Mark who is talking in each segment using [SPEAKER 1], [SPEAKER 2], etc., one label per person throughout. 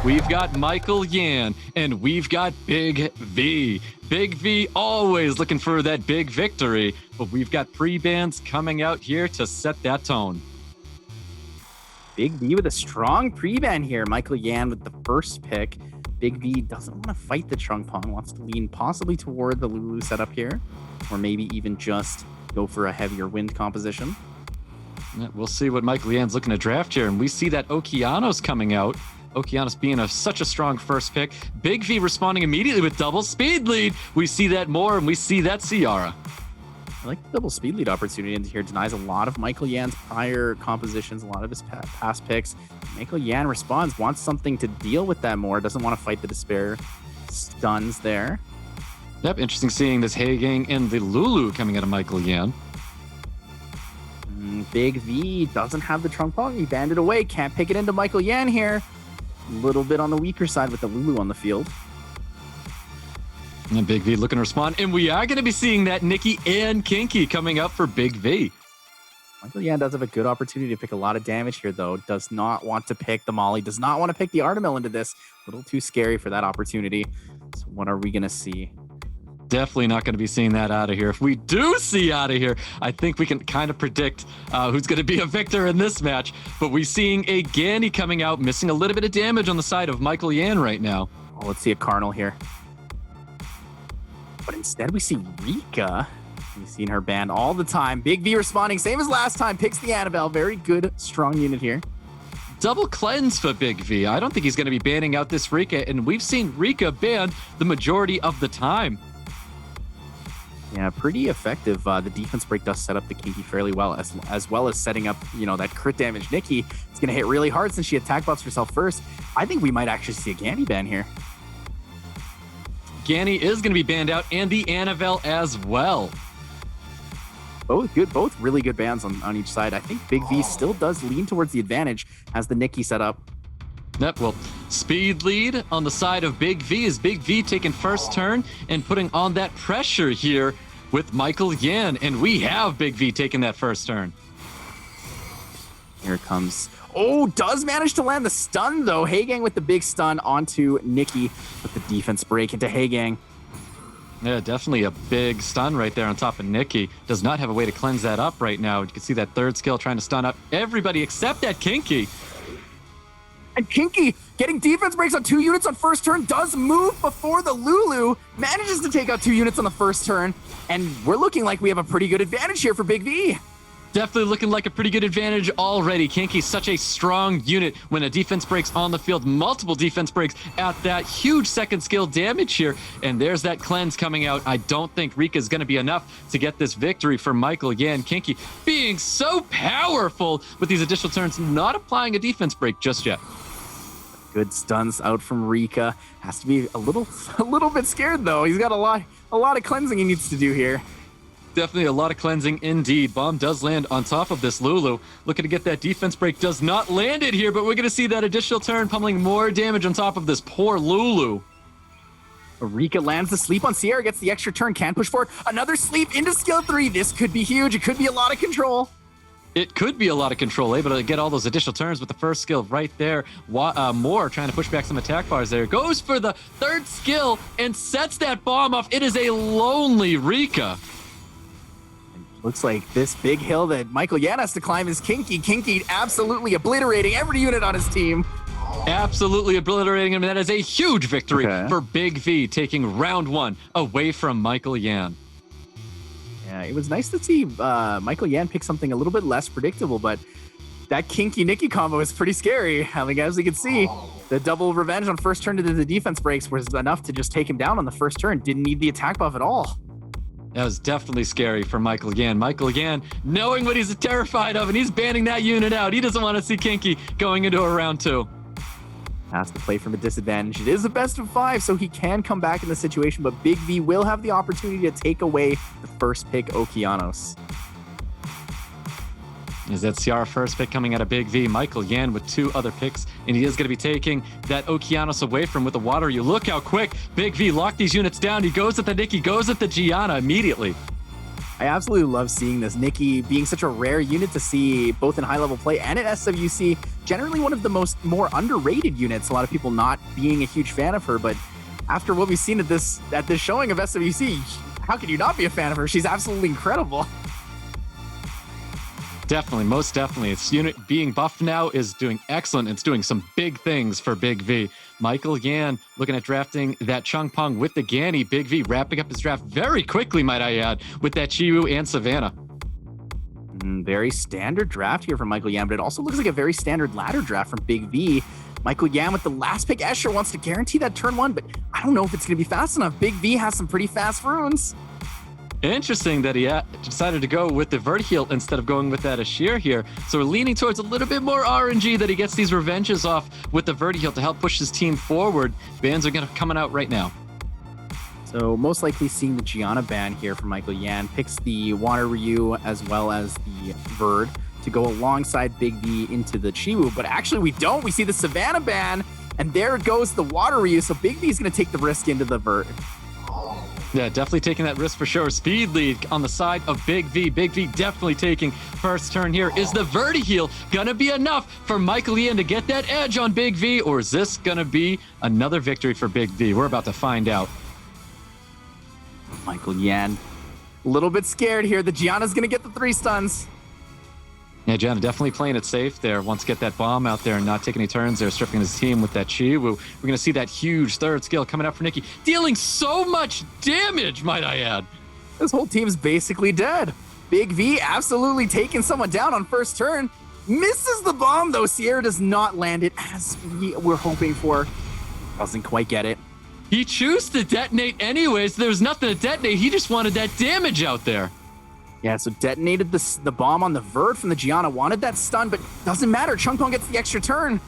[SPEAKER 1] we've got MICHAELYAN, and we've got Big V. Big V always looking for that big victory, but we've got pre-bans coming out here to set that tone.
[SPEAKER 2] Big V with a strong pre-ban here. MICHAELYAN with the first pick. Big V doesn't want to fight the Trunk Pong, wants to lean possibly toward the Lulu setup here, or maybe even just go for a heavier wind composition.
[SPEAKER 1] Yeah, we'll see what MICHAELYAN's looking to draft here, and we see that Okeanos coming out. Okeanos being such a strong first pick. Big V responding immediately with double speed lead. We see that more, and we see that Ciara.
[SPEAKER 2] I like the double speed lead opportunity in here. Denies a lot of MICHAELYAN's prior compositions, a lot of his past picks. MICHAELYAN responds, wants something to deal with that more, doesn't want to fight the despair. Stuns there.
[SPEAKER 1] Yep, interesting seeing this Hagang and the Lulu coming out of MICHAELYAN.
[SPEAKER 2] Big V doesn't have the Trunk Pong. He banned it away. Can't pick it into MICHAELYAN here. A little bit on the weaker side with the Lulu on the field.
[SPEAKER 1] And Big V looking to respond. And we are going to be seeing that Nikki and Kinky coming up for Big V.
[SPEAKER 2] MICHAELYAN does have a good opportunity to pick a lot of damage here, though. Does not want to pick the Molly. Does not want to pick the Artemil into this. A little too scary for that opportunity. So what are we going to see?
[SPEAKER 1] Definitely not going to be seeing that out of here. If we do see out of here, I think we can kind of predict who's going to be a victor in this match. But we're seeing a Ganny coming out, missing a little bit of damage on the side of MICHAELYAN right now.
[SPEAKER 2] Oh, let's see a Carnal here. But instead we see Rika. We've seen her banned all the time. Big V responding, same as last time. Picks the Annabelle. Very good, strong unit here.
[SPEAKER 1] Double cleanse for Big V. I don't think he's going to be banning out this Rika. And we've seen Rika banned the majority of the time.
[SPEAKER 2] Yeah, pretty effective. The defense break does set up the Kinky fairly well, as well as setting up, that crit damage. Nikki is going to hit really hard since she attack buffs herself first. I think we might actually see a Ganny ban here.
[SPEAKER 1] Ganny is going to be banned out, and the Annabelle as well.
[SPEAKER 2] Both good, both really good bans on each side. I think Big V still does lean towards the advantage as the Nikki set up.
[SPEAKER 1] Yep, well, speed lead on the side of Big V is Big V taking first turn and putting on that pressure here with MICHAELYAN, and we have Big V taking that first turn.
[SPEAKER 2] Here it comes. Oh, does manage to land the stun, though. Hagang with the big stun onto Nikki with the defense break into Hagang.
[SPEAKER 1] Yeah, definitely a big stun right there on top of Nikki. Does not have a way to cleanse that up right now. You can see that third skill trying to stun up everybody except that Kinky.
[SPEAKER 2] And Kinky getting defense breaks on 2 units on first turn, does move before the Lulu, manages to take out 2 units on the first turn, and we're looking like we have a pretty good advantage here for Big V.
[SPEAKER 1] Definitely looking like a pretty good advantage already. Kinky's such a strong unit when a defense breaks on the field, multiple defense breaks at that huge second skill damage here, and there's that cleanse coming out. I don't think Rika's going to be enough to get this victory for MICHAELYAN. Kinky being so powerful with these additional turns, not applying a defense break just yet.
[SPEAKER 2] Good stuns out from Rika. Has to be a little bit scared though. He's got a lot of cleansing he needs to do here.
[SPEAKER 1] Definitely a lot of cleansing indeed. Bomb does land on top of this Lulu. Looking to get that defense break. Does not land it here, but we're going to see that additional turn pummeling more damage on top of this poor Lulu.
[SPEAKER 2] Rika lands the sleep on Ciara, gets the extra turn, can push forward. Another sleep into skill 3. This could be huge. It could be a lot of control.
[SPEAKER 1] It could be a lot of control, able to get all those additional turns with the first skill right there. Moore trying to push back some attack bars there. Goes for the third skill and sets that bomb off. It is a lonely Rika.
[SPEAKER 2] Looks like this big hill that MICHAELYAN has to climb is Kinky. Kinky absolutely obliterating every unit on his team.
[SPEAKER 1] Absolutely obliterating him. That is a huge victory for Big V, taking round 1 away from MICHAELYAN.
[SPEAKER 2] Yeah, it was nice to see MICHAELYAN pick something a little bit less predictable, but that Kinky-Nikki combo is pretty scary. I mean, as you can see, the double revenge on first turn to the defense breaks was enough to just take him down on the first turn. Didn't need the attack buff at all.
[SPEAKER 1] That was definitely scary for MICHAELYAN. MICHAELYAN knowing what he's terrified of, and he's banning that unit out. He doesn't want to see Kinky going into a round 2.
[SPEAKER 2] Has to play from a disadvantage. It is a best of 5, so he can come back in the situation, but Big V will have the opportunity to take away the first pick, Okeanos.
[SPEAKER 1] Is that Ciara first pick coming out of Big V? MICHAELYAN with 2 other picks, and he is going to be taking that Okeanos away from with the water. You look how quick Big V locked these units down. He goes at the Nikki, goes at the Gianna immediately.
[SPEAKER 2] I absolutely love seeing this. Nikki being such a rare unit to see both in high-level play and in SWC. Generally one of the more underrated units. A lot of people not being a huge fan of her, but after what we've seen at this showing of SWC, how can you not be a fan of her? She's absolutely incredible.
[SPEAKER 1] Definitely, most definitely. Its unit being buffed now is doing excellent. It's doing some big things for Big V. MICHAELYAN looking at drafting that Changpeng with the Ganny. Big V wrapping up his draft very quickly, might I add, with that Chiwu and Savannah.
[SPEAKER 2] Very standard draft here from MICHAELYAN, but it also looks like a very standard ladder draft from Big V. MICHAELYAN with the last pick. Escher wants to guarantee that turn 1, but I don't know if it's going to be fast enough. Big V has some pretty fast runes.
[SPEAKER 1] Interesting that he decided to go with the Vertiheal instead of going with that Ashir here. So we're leaning towards a little bit more RNG that he gets these revenges off with the Vertiheal to help push his team forward. Bans are coming out right now.
[SPEAKER 2] So most likely seeing the Gianna ban here from MICHAELYAN. Picks the Water Ryu as well as the Verd to go alongside Big V into the Chiwu. But actually we don't. We see the Savannah ban, and there goes the Water Ryu. So Big V is going to take the risk into the Verd.
[SPEAKER 1] Yeah, definitely taking that risk for sure. Speed lead on the side of Big V. Big V definitely taking first turn here. Is the Vertiheal gonna be enough for MICHAELYAN to get that edge on Big V, or is this gonna be another victory for Big V? We're about to find out.
[SPEAKER 2] MICHAELYAN, a little bit scared here. The Gianna's gonna get the 3 stuns.
[SPEAKER 1] Yeah, Gianna definitely playing it safe there. Wants to get that bomb out there and not take any turns there, stripping his team with that Chiwu. We're going to see that huge third skill coming up for Nikki, dealing so much damage, might I add.
[SPEAKER 2] This whole team's basically dead. Big V absolutely taking someone down on first turn. Misses the bomb, though. Sierra does not land it as we were hoping for. Doesn't quite get it.
[SPEAKER 1] He chose to detonate anyways. There was nothing to detonate. He just wanted that damage out there.
[SPEAKER 2] Yeah, so detonated the bomb on the Verd from the Gianna. Wanted that stun, but doesn't matter. Changpeng gets the extra turn.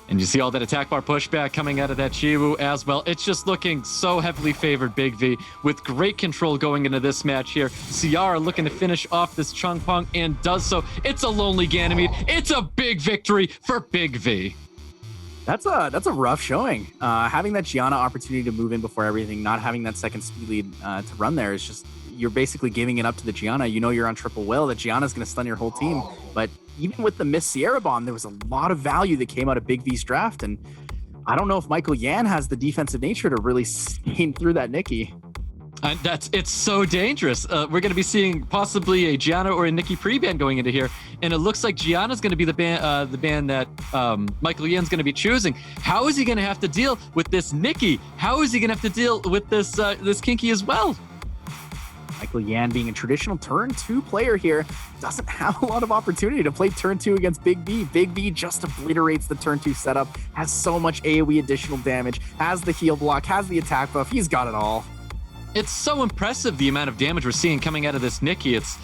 [SPEAKER 1] And you see all that attack bar pushback coming out of that Chiwu as well. It's just looking so heavily favored Big V with great control going into this match here. Ciara looking to finish off this Changpeng and does so. It's a lonely Ganymede. It's a big victory for Big V.
[SPEAKER 2] That's a rough showing. Having that Gianna opportunity to move in before everything, not having that second speed lead to run there is just, you're basically giving it up to the Gianna. You know you're on triple will. The Gianna's going to stun your whole team. But even with the missed Sierra bomb, there was a lot of value that came out of Big V's draft. And I don't know if MICHAELYAN has the defensive nature to really stain through that Nikki.
[SPEAKER 1] It's so dangerous. We're going to be seeing possibly a Gianna or a Nikki pre-ban going into here, and it looks like Gianna's going to be the ban that MICHAELYAN's going to be choosing. How is he going to have to deal with this Nikki? How is he going to have to deal with this this Kinky as well?
[SPEAKER 2] MICHAELYAN being a traditional turn 2 player here doesn't have a lot of opportunity to play turn 2 against Big V. Big V just obliterates the turn 2 setup, has so much AoE additional damage, has the heal block, has the attack buff. He's got it all.
[SPEAKER 1] It's so impressive the amount of damage we're seeing coming out of this Nikki. It's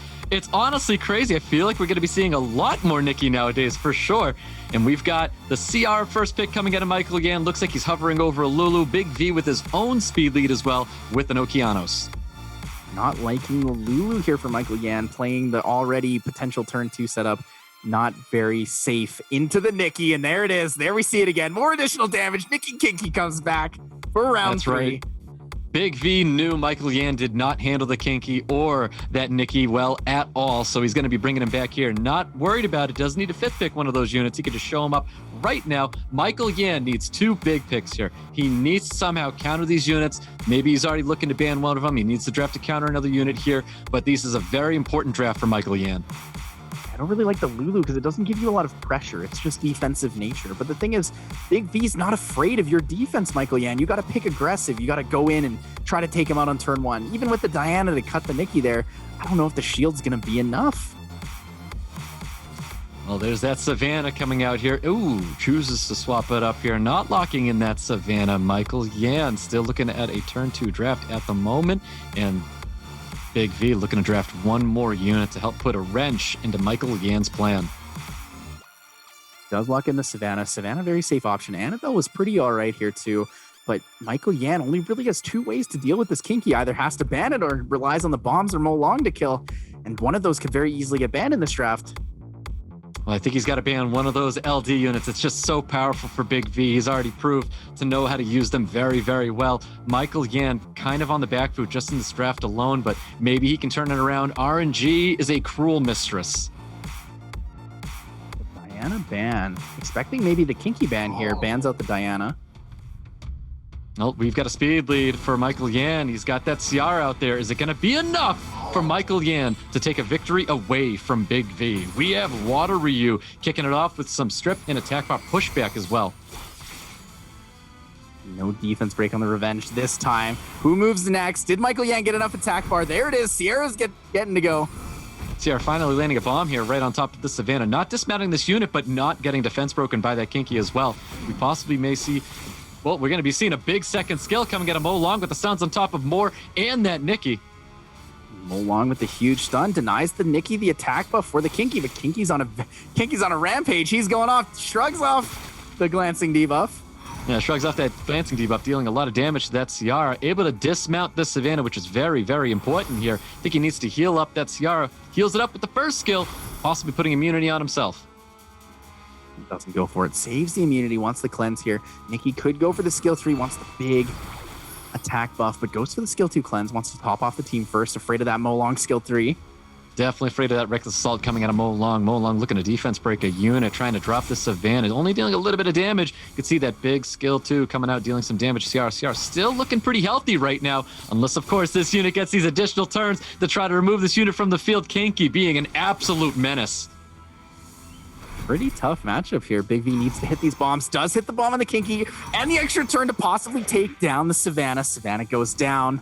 [SPEAKER 1] honestly crazy. I feel like we're going to be seeing a lot more Nikki nowadays for sure. And we've got the CR first pick coming out of MICHAELYAN. Looks like he's hovering over a Lulu. Big V with his own speed lead as well with an Okeanos.
[SPEAKER 2] Not liking the Lulu here for MICHAELYAN, playing the already potential turn 2 setup. Not very safe into the Nikki, and there it is. There we see it again. More additional damage. Nikki Kinky comes back for round 3.
[SPEAKER 1] Right. Big V knew MICHAELYAN did not handle the Kinky or that Nikki well at all, so he's going to be bringing him back here. Not worried about it. Doesn't need to fit pick one of those units. He could just show him up right now. MICHAELYAN needs 2 big picks here. He needs to somehow counter these units. Maybe he's already looking to ban one of them. He needs to draft to counter another unit here, but this is a very important draft for MICHAELYAN.
[SPEAKER 2] I don't really like the Lulu because it doesn't give you a lot of pressure. It's just defensive nature. But the thing is, Big V's not afraid of your defense, MICHAELYAN. You got to pick aggressive. You got to go in and try to take him out on turn 1. Even with the Diana to cut the Nikki there, I don't know if the shield's going to be enough.
[SPEAKER 1] Well, there's that Savannah coming out here. Ooh, chooses to swap it up here. Not locking in that Savannah. MICHAELYAN still looking at a turn 2 draft at the moment. And Big V looking to draft one more unit to help put a wrench into MICHAELYAN's plan.
[SPEAKER 2] Does lock in the Savannah. Savannah, very safe option. Annabelle was pretty all right here too. But MICHAELYAN only really has 2 ways to deal with this Kinky. Either has to ban it or relies on the bombs or Mo Long to kill. And one of those could very easily get banned in this draft.
[SPEAKER 1] Well, I think he's got to ban one of those LD units. It's just so powerful for Big V. He's already proved to know how to use them very, very well. MICHAELYAN kind of on the back foot just in this draft alone, but maybe he can turn it around. RNG is a cruel mistress.
[SPEAKER 2] Diana ban. Expecting maybe the Kinky ban here. Bans out the Diana.
[SPEAKER 1] Well, we've got a speed lead for MICHAELYAN. He's got that CR out there. Is it going to be enough for MICHAELYAN to take a victory away from Big V? We have Water Ryu kicking it off with some strip and attack bot pushback as well.
[SPEAKER 2] No defense break on the Revenge this time. Who moves next? Did MICHAELYAN get enough attack bar? There it is. Sierra's getting to go.
[SPEAKER 1] Sierra finally landing a bomb here right on top of the Savannah. Not dismounting this unit, but not getting defense broken by that Kinky as well. We possibly may see... Well, we're going to be seeing a big second skill coming at a Mo Long with the stuns on top of Moore and that Nikki.
[SPEAKER 2] Mo Long with the huge stun denies the Nikki the attack buff for the Kinky, but Kinky's on a rampage. He's going off, shrugs off the glancing debuff.
[SPEAKER 1] Yeah, shrugs off that glancing debuff, dealing a lot of damage to that Ciara. Able to dismount the Savannah, which is very, very important here. I think he needs to heal up that Ciara. Heals it up with the first skill, possibly putting immunity on himself.
[SPEAKER 2] Doesn't go for it. Saves the immunity, wants the cleanse here. Nikki could go for the skill 3, wants the big attack buff, but goes for the skill 2 cleanse, wants to top off the team first, afraid of that Mo Long skill 3.
[SPEAKER 1] Definitely afraid of that Reckless Assault coming out of Mo Long. Mo Long looking to defense break a unit, trying to drop the Savannah. Only dealing a little bit of damage. You can see that big skill 2 coming out, dealing some damage. CR still looking pretty healthy right now, unless, of course, this unit gets these additional turns to try to remove this unit from the field. Kinky being an absolute menace.
[SPEAKER 2] Pretty tough matchup here. Big V needs to hit these bombs. Does hit the bomb on the Kinky, and the extra turn to possibly take down the Savannah. Savannah goes down.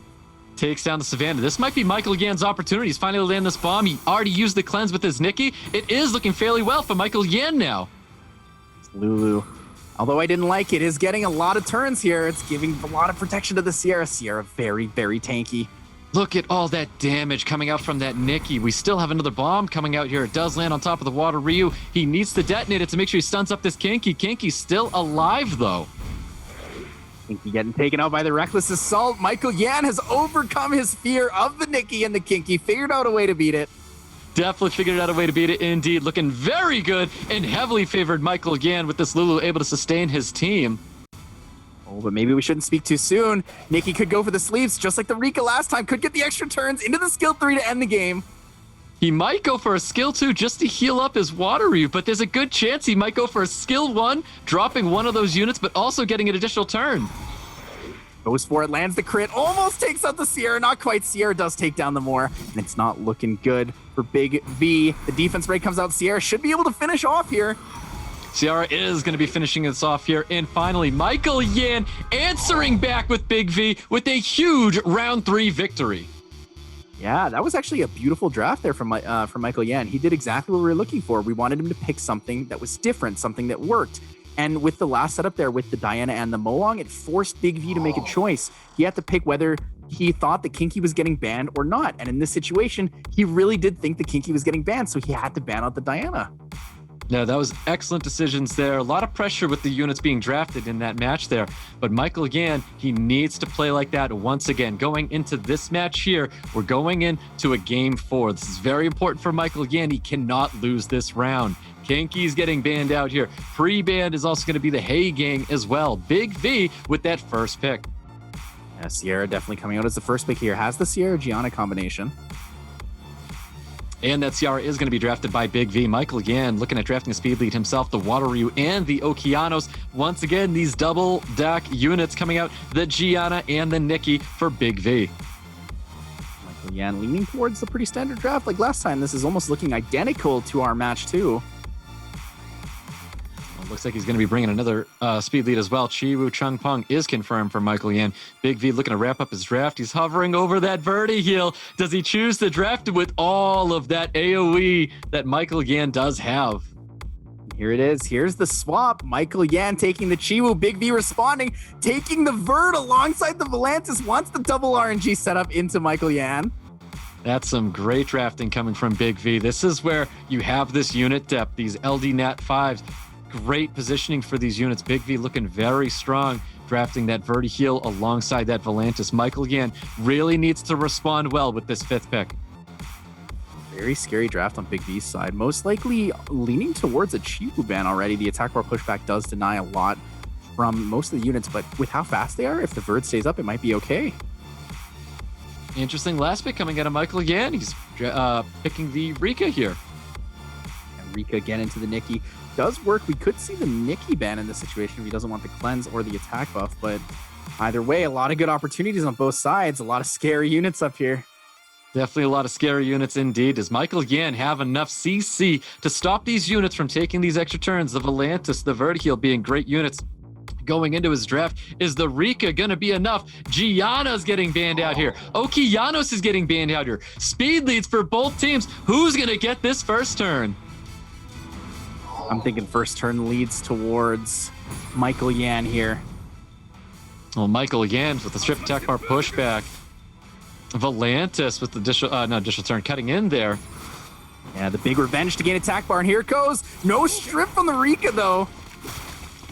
[SPEAKER 1] Takes down the Savannah. This might be MICHAELYAN's opportunity. He's finally landing this bomb. He already used the cleanse with his Nikki. It is looking fairly well for MICHAELYAN now.
[SPEAKER 2] It's Lulu. Although I didn't like it, is getting a lot of turns here. It's giving a lot of protection to the Sierra. Sierra very, very tanky.
[SPEAKER 1] Look at all that damage coming out from that Nikki. We still have another bomb coming out here. It does land on top of the Water Ryu. He needs to detonate it to make sure he stuns up this Kinky. Kinky's still alive, though.
[SPEAKER 2] Kinky getting taken out by the Reckless Assault. MICHAELYAN has overcome his fear of the Nikki and the Kinky. Figured out a way to beat it.
[SPEAKER 1] Definitely figured out a way to beat it, indeed. Looking very good and heavily favored MICHAELYAN with this Lulu able to sustain his team.
[SPEAKER 2] Oh, but maybe we shouldn't speak too soon. Nikki could go for the sleeves, just like the Rika last time. Could get the extra turns into the skill 3 to end the game.
[SPEAKER 1] He might go for a skill 2 just to heal up his Water Ryu, but there's a good chance he might go for a skill 1, dropping one of those units, but also getting an additional turn.
[SPEAKER 2] Goes for it, lands the crit, almost takes out the Sierra. Not quite. Sierra does take down the Moore, and it's not looking good for Big V. The defense break comes out. Sierra should be able to finish off here.
[SPEAKER 1] Ciara is going to be finishing this off here. And finally, MICHAELYAN answering back with Big V with a huge round 3 victory.
[SPEAKER 2] Yeah, that was actually a beautiful draft there from MICHAELYAN. He did exactly what we were looking for. We wanted him to pick something that was different, something that worked. And with the last setup there with the Diana and the Mo Long, it forced Big V to make a choice. He had to pick whether he thought the Kinky was getting banned or not. And in this situation, he really did think the Kinky was getting banned, so he had to ban out the Diana.
[SPEAKER 1] No, that was excellent decisions there. A lot of pressure with the units being drafted in that match there. But MICHAELYAN, he needs to play like that once again. Going into this match here, we're going into a game 4. This is very important for MICHAELYAN. He cannot lose this round. Kinky's getting banned out here. Pre-banned is also going to be the Hey Gang as well. Big V with that first pick.
[SPEAKER 2] Yeah, Sierra definitely coming out as the first pick here. Has the Sierra-Gianna combination.
[SPEAKER 1] And that Ciara is going to be drafted by Big V. MICHAELYAN looking at drafting a speed lead himself, the Water Ryu and the Okeanos. Once again, these double deck units coming out, the Gianna and the Nikki for Big V.
[SPEAKER 2] MICHAELYAN leaning towards the pretty standard draft like last time. This is almost looking identical to our match too.
[SPEAKER 1] Looks like he's going to be bringing another speed lead as well. Chiwu Chungpong is confirmed for MICHAELYAN. Big V looking to wrap up his draft. He's hovering over that Verdi heal. Does he choose to draft it with all of that AoE that MICHAELYAN does have?
[SPEAKER 2] Here it is. Here's the swap. MICHAELYAN taking the Chiwu. Big V responding, taking the Verd alongside the Volantis. Wants the double RNG setup into MICHAELYAN.
[SPEAKER 1] That's some great drafting coming from Big V. This is where you have this unit depth, these LD Nat 5s. Great positioning for these units. Big V looking very strong, drafting that Verdi heal alongside that Volantis. MICHAELYAN really needs to respond well with this 5th pick.
[SPEAKER 2] Very scary draft on Big V's side. Most likely leaning towards a Chifu ban already. The attack bar pushback does deny a lot from most of the units, but with how fast they are, if the Verd stays up, it might be okay.
[SPEAKER 1] Interesting last pick coming out of Michael Yan. He's picking the Rika here.
[SPEAKER 2] And Rika again into the Nikki. Does work. We could see the Nikki ban in this situation if he doesn't want the cleanse or the attack buff, but either way, a lot of good opportunities on both sides. A lot of scary units up here.
[SPEAKER 1] Definitely a lot of scary units indeed. Does Michael Yan have enough CC to stop these units from taking these extra turns? The Volantis, the Vertiheal being great units going into his draft. Is the Rika going to be enough? Gianna's getting banned out here. Okeanos is getting banned out here. Speed leads for both teams. Who's going to get this first turn?
[SPEAKER 2] I'm thinking first turn leads towards Michael Yan here.
[SPEAKER 1] Well, Michael Yan with the strip attack bar pushback. Volantis with the additional turn cutting in there.
[SPEAKER 2] Yeah, the big revenge to gain attack bar, and here it goes. No strip from the Rika, though.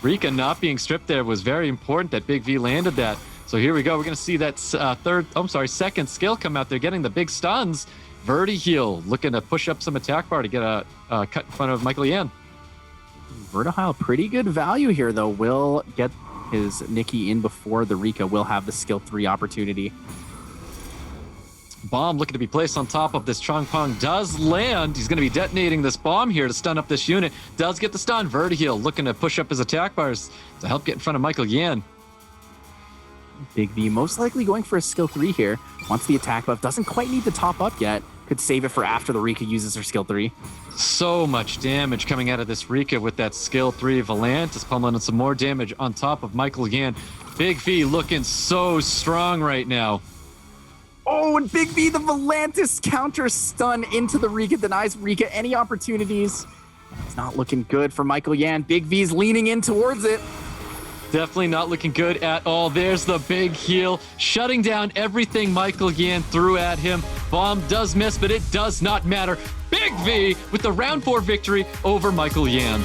[SPEAKER 1] Rika not being stripped there was very important that Big V landed that. So here we go. We're going to see that second skill come out there, getting the big stuns. Vertiheal looking to push up some attack bar to get a cut in front of Michael Yan.
[SPEAKER 2] Vertiheal, pretty good value here, though. Will get his Nikki in before the Rika will have the skill 3 opportunity.
[SPEAKER 1] Bomb looking to be placed on top of this Chongpong does land. He's going to be detonating this bomb here to stun up this unit. Does get the stun. Vertiheal looking to push up his attack bars to help get in front of Michael Yan.
[SPEAKER 2] Big V most likely going for a skill 3 here. Wants the attack buff. Doesn't quite need to top up yet. Could save it for after the Rika uses her skill 3.
[SPEAKER 1] So much damage coming out of this Rika with that skill 3. Volantis pummeling some more damage on top of Michael Yan. Big V looking so strong right now.
[SPEAKER 2] Oh, and Big V, the Volantis counter stun into the Rika, denies Rika any opportunities. It's not looking good for Michael Yan. Big V's leaning in towards it.
[SPEAKER 1] Definitely not looking good at all. There's the big heal, shutting down everything Michael Yan threw at him. Bomb does miss, but it does not matter. Big V with the round 4 victory over Michael Yan.